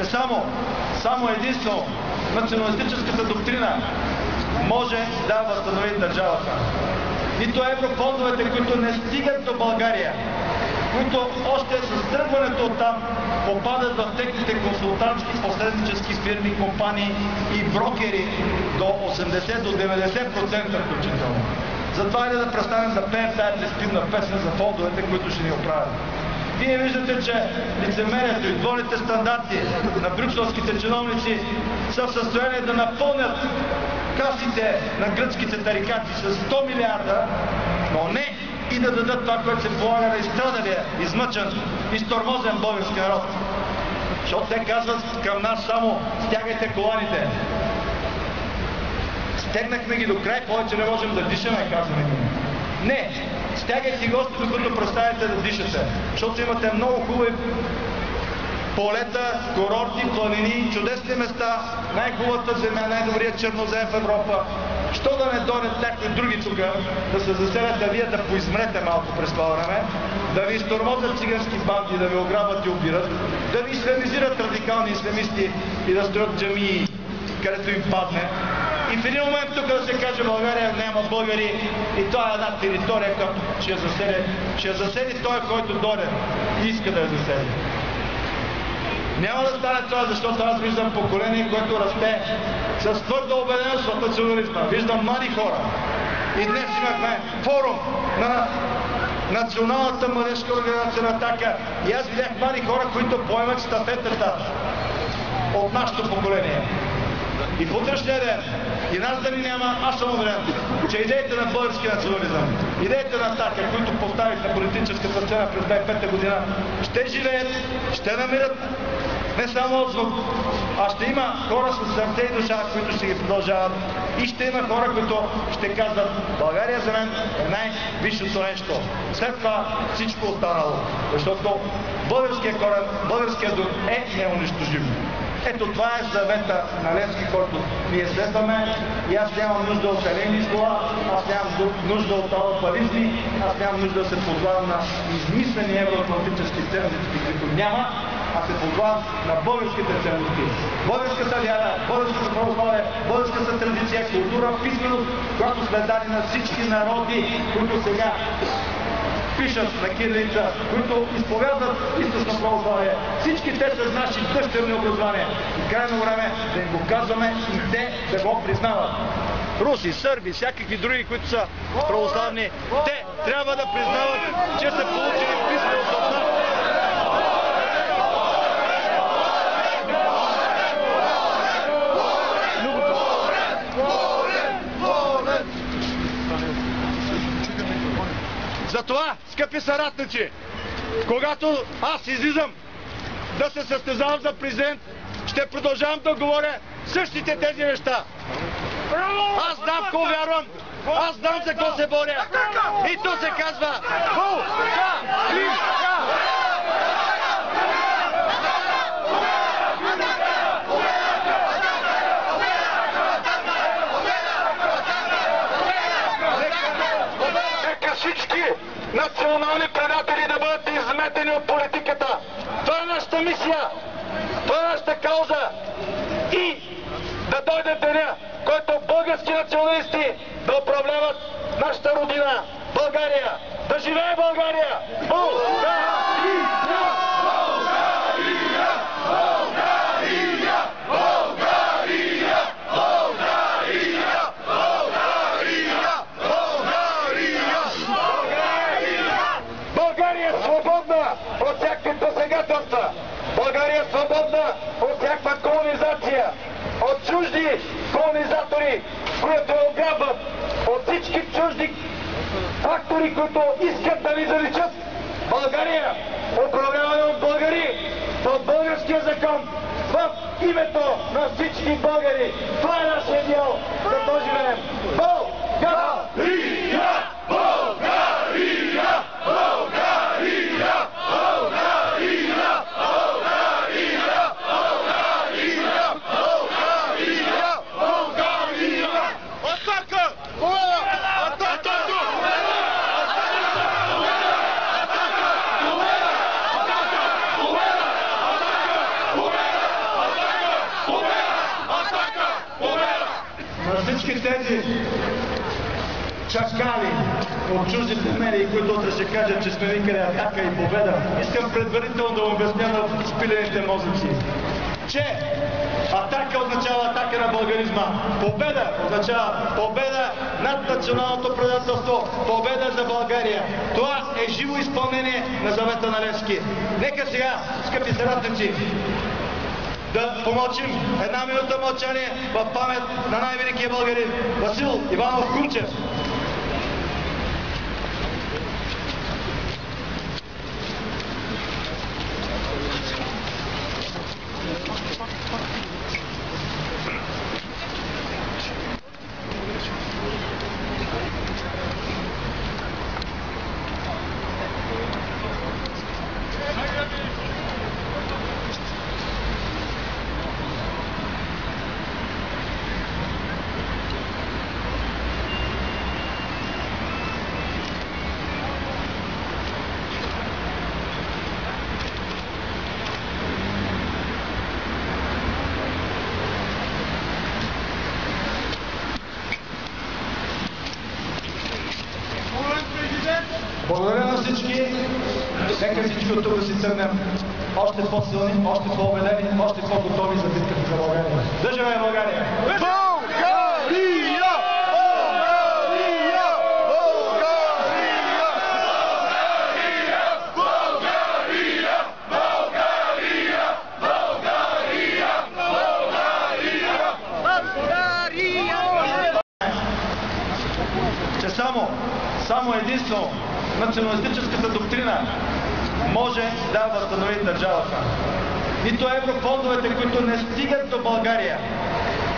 че само единствено националистическата доктрина може да възстанови държавата. Нито еврофондовете, които не стигат до България, които още с тръгването оттам попадат в техните консултантски посреднически фирми, компании и брокери до 80 до 90% включително. Затова е да престанем да пеем тази деспивна песен за фондовете, които ще ни оправят. Вие виждате, че лицемерието и двойните стандарти на брюкселските чиновници са в състояние да напълнят касите на гръцките тарикати с 100 милиарда, но не и да дадат това, което се полага на изстрадалия, измъчен, изтормозен български народ. Защото те казват към нас само: стягайте коланите. Стегнахме ги до край, повече не можем да дишаме, казваме ги. Не, стягайте го, докато представите да дишате, защото имате много хубави полета, курорти, планини, чудесни места, най-хубавата земя, най-добрият чернозем в Европа. Що да не дойдат някои други тук, да се заселят, а вие да поизмрете малко през това време, да ви изтормозят цигански банди, да ви ограбват и убират, да ви исламизират радикални ислямисти и да строят джамии, където им падне. И в един момент тук да се каже: България няма българи и това е една територия, която ще я засели той, който дойде и иска да я засели. Няма да стане това, защото аз виждам поколение, което расте с твърда убеденост в национализма. Виждам млади хора. И днес имахме форум на Националната младежка организация на Атака. И аз видях млади хора, които поемат щафетата от нашето поколение. И в утрешния ден, и нас да ни няма, аз съм уверен, че идеите на български национализъм, идеите на Атака, които поставих на политическата сцена през 2005 година, ще живеят, ще намират не само отзвук, а ще има хора с сърце и душа, които ще ги продължават, и ще има хора, които ще казват: България за мен е най-висшето нещо. След това всичко останало, защото българският корен, българският дух е неунищожим. Ето това е завета на Левски, който ние следваме, и аз нямам нужда от елени слова, аз нямам нужда от алфавизми, аз нямам нужда да се позвавам на измислени евроатлантически ценности, които няма, а се позвавам на българските ценности. Българската вяра, българската православие, българската традиция, култура, писменост, която сме дали на всички народи, които сега пишат на кирилица, които изповядват източно православие. Всички те са наши дъщерни образования. И крайно време да им го казваме и те да го признават. Руси, сърби, всякакви други, които са православни, те трябва да признават, че са получили писменост от нас. Затова, скъпи съратници, когато аз излизам да се състезавам за президент, ще продължавам да говоря същите тези неща. Аз знам в кого вярвам, аз знам за кого се боря. И то се казва България! Всички национални предатели да бъдат изметени от политиката. Това е нашата мисия, това е нашата кауза. И да дойде деня, който български националисти да управляват нашата родина, България. Да живее България! България! България е свободна от всякаква колонизация, от чужди колонизатори, които ограбват, от всички чужди фактори, които искат да ни заличат. България, управлявана от българи, от българския закон, в името на всички българи. Това е нашия идеал, да доживеем. България! България! България! всички тези чакали от чуждите медии, които утре ще кажат, че сме викали атака и победа, искам предварително да обясня на спилените мозъци, че атака означава атака на българизма, победа означава победа над националното предателство, победа за България. Това е живо изпълнение на завета на Левски. Нека сега, скъпи съратници, да помълчим една минута мълчание в памет на най-великия българин Васил Иванов Кунчев. Благодаря на всички. Нека всички от тук да си тръгнем още по-силни, още по-убедени, още по-готови за битката за България. Да живее България! България! България! България! България! България! България! България! България! Че само единствено националистическата доктрина може да възстанови държавата. Нито еврофондовете, които не стигат до България,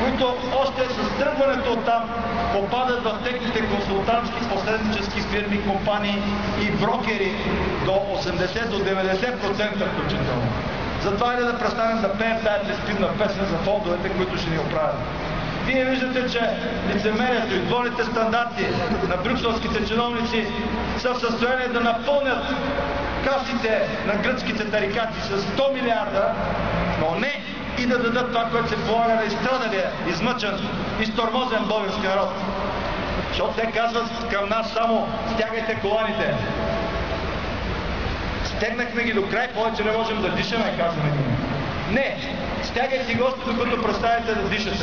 които още с тръгването оттам попадат в техните консултантски посреднически фирми, компании и брокери до 80 до 90% включително. Затова е да престанем да пеем тази безпивна песен за фондовете, които ще ни оправят. Вие виждате, че лицемерието и двойните стандарти на брюкселските чиновници са в състояние да напълнят касите на гръцките тарикати с 100 милиарда, но не и да дадат това, което се полага на изстрадалия, измъчен, изтормозен български народ. Защото те казват към нас само: стягайте коланите. Стегнахме ги до край, повече не можем да дишаме, казваме ги. Не, стягайте ги още докато престанете да дишате.